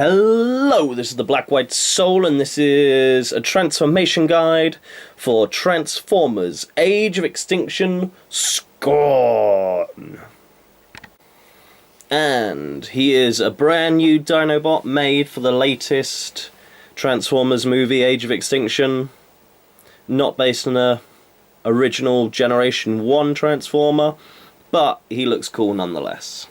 Hello, this is the Black White Soul, and this is a transformation guide for Transformers Age of Extinction Scorn. And he is a brand new Dinobot made for the latest Transformers movie, Age of Extinction. Not based on a original Generation 1 Transformer, but he looks cool nonetheless.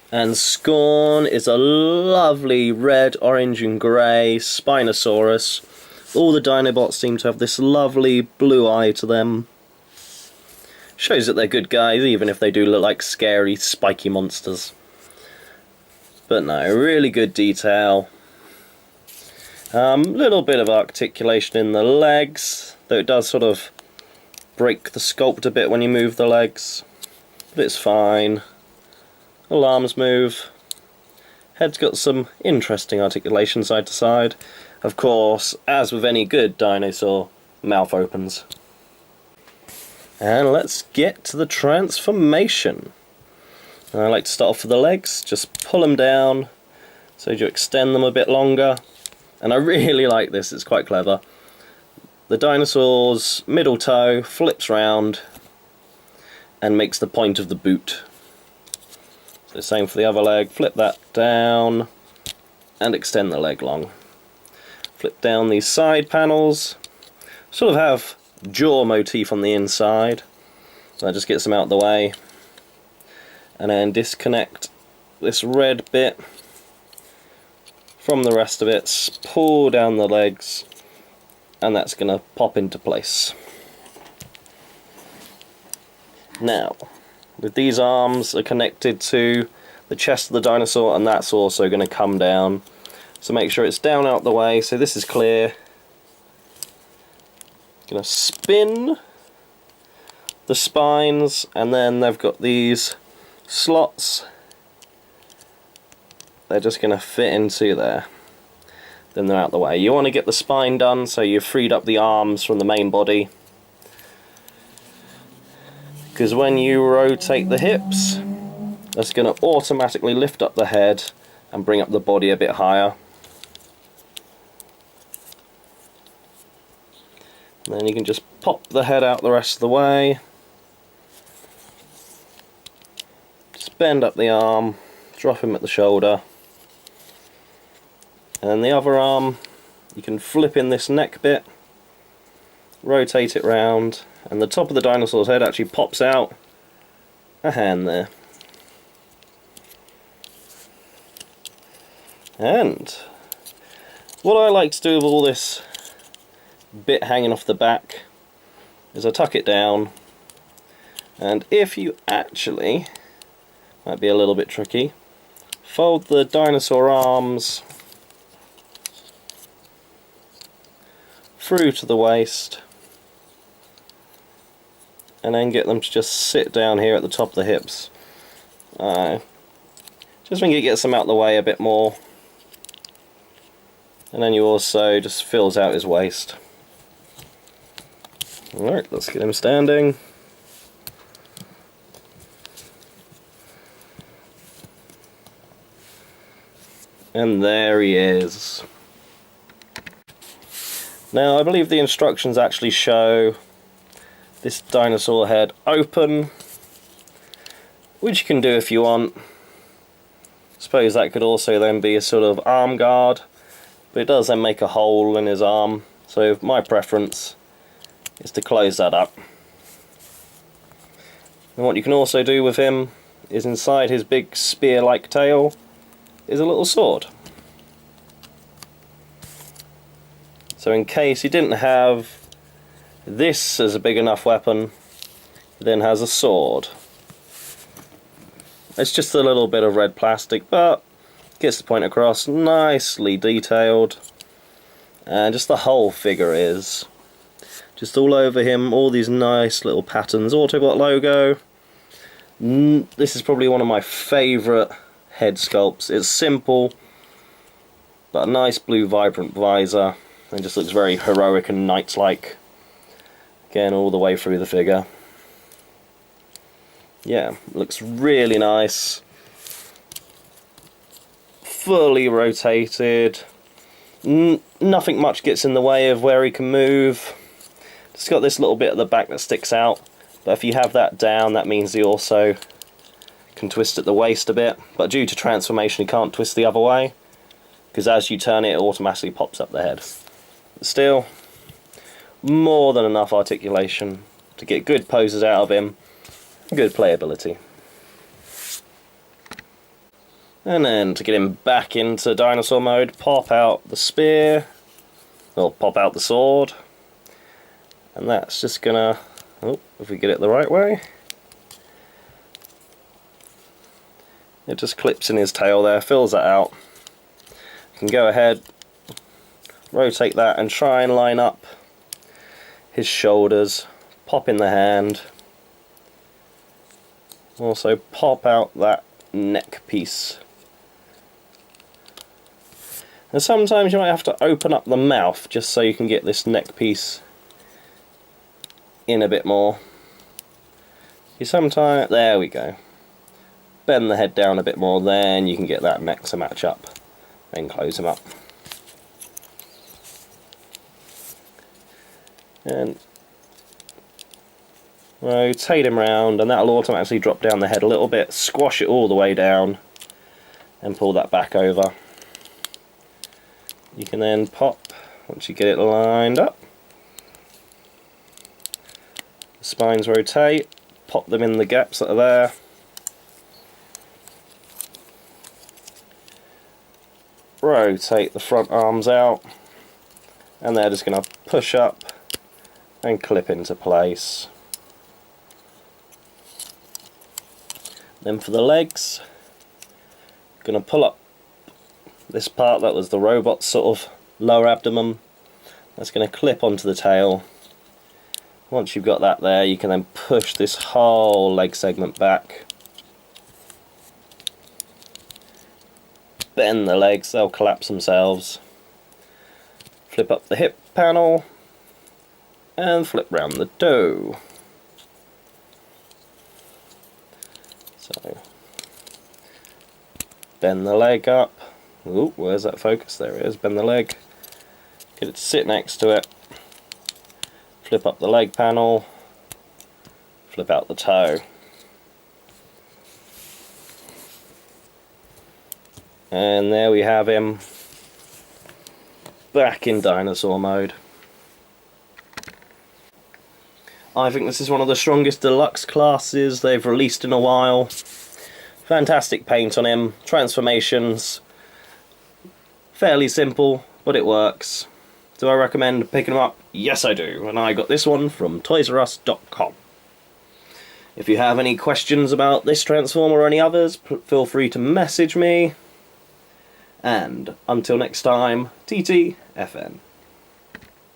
And Scorn is a lovely red, orange and grey Spinosaurus. All the Dinobots seem to have this lovely blue eye to them. Shows that they're good guys, even if they do look like scary, spiky monsters. But no, really good detail. Little bit of articulation in the legs, though it does sort of break the sculpt a bit when you move the legs. But it's fine. Little arms move. Head's got some interesting articulation side to side. Of course, as with any good dinosaur, mouth opens. And let's get to the transformation. I like to start off with the legs, just pull them down so you extend them a bit longer. And I really like this, it's quite clever. The dinosaur's middle toe flips round and makes the point of the boot. So same for the other leg, flip that down and extend the leg long. Flip down these side panels, sort of have jaw motif on the inside, so that just gets them out of the way. And then disconnect this red bit from the rest of it, pull down the legs, and that's going to pop into place. Now, with these arms are connected to the chest of the dinosaur, and that's also going to come down. So make sure it's down out the way, so this is clear. Going to spin the spines, and then they've got these slots. They're just going to fit into there. Then they're out the way. You want to get the spine done so you've freed up the arms from the main body. Because when you rotate the hips, that's going to automatically lift up the head and bring up the body a bit higher. And then you can just pop the head out the rest of the way. Just bend up the arm, drop him at the shoulder. And then the other arm, you can flip in this neck bit, rotate it round, and the top of the dinosaur's head actually pops out a hand there. And what I like to do with all this bit hanging off the back is I tuck it down, and if you actually, might be a little bit tricky, fold the dinosaur arms through to the waist, and then get them to just sit down here at the top of the hips. Just think it gets them out of the way a bit more. And then you also just fills out his waist. Alright, let's get him standing. And there he is. Now I believe the instructions actually show this dinosaur head open, which you can do if you want. I suppose that could also then be a sort of arm guard, but it does then make a hole in his arm, so my preference is to close that up. And what you can also do with him is inside his big spear-like tail is a little sword. So in case he didn't have this as a big enough weapon, he then has a sword. It's just a little bit of red plastic, but gets the point across, nicely detailed. And just the whole figure is just all over him, all these nice little patterns. Autobot logo. This is probably one of my favourite head sculpts. It's simple, but a nice blue vibrant visor, and just looks very heroic and knight-like. Again, all the way through the figure. Yeah, looks really nice. fully rotated. Nothing much gets in the way of where he can move. It's got this little bit at the back that sticks out, but if you have that down, that means he also can twist at the waist a bit, but due to transformation he can't twist the other way, because as you turn it, it automatically pops up the head. But still, more than enough articulation to get good poses out of him, good playability. And then to get him back into dinosaur mode, pop out the spear, or pop out the sword, and that's just gonna, oh, if we get it the right way, it just clips in his tail there, fills that out. You can go ahead, rotate that and try and line up his shoulders, pop in the hand, also pop out that neck piece. And sometimes you might have to open up the mouth just so you can get this neck piece in a bit more. You sometimes, there we go. Bend the head down a bit more, then you can get that neck to match up. Then close him up. And rotate him round, and that'll automatically drop down the head a little bit, squash it all the way down, and pull that back over. You can then pop, once you get it lined up, the spines rotate, pop them in the gaps that are there. Rotate the front arms out, and they're just going to push up and clip into place. Then for the legs, going to pull up this part that was the robot's sort of lower abdomen. That's going to clip onto the tail. Once you've got that there, you can then push this whole leg segment back. Bend the legs, they'll collapse themselves. Flip up the hip panel and flip round the toe. So bend the leg up. Ooh, where's that focus? There it is. Bend the leg. Get it to sit next to it. Flip up the leg panel. Flip out the toe. And there we have him back in dinosaur mode. I think this is one of the strongest deluxe classes they've released in a while. Fantastic paint on him, transformations, fairly simple, but it works. Do I recommend picking them up? Yes I do, and I got this one from toysrus.com. If you have any questions about this Transformer or any others, feel free to message me. And until next time, TTFN.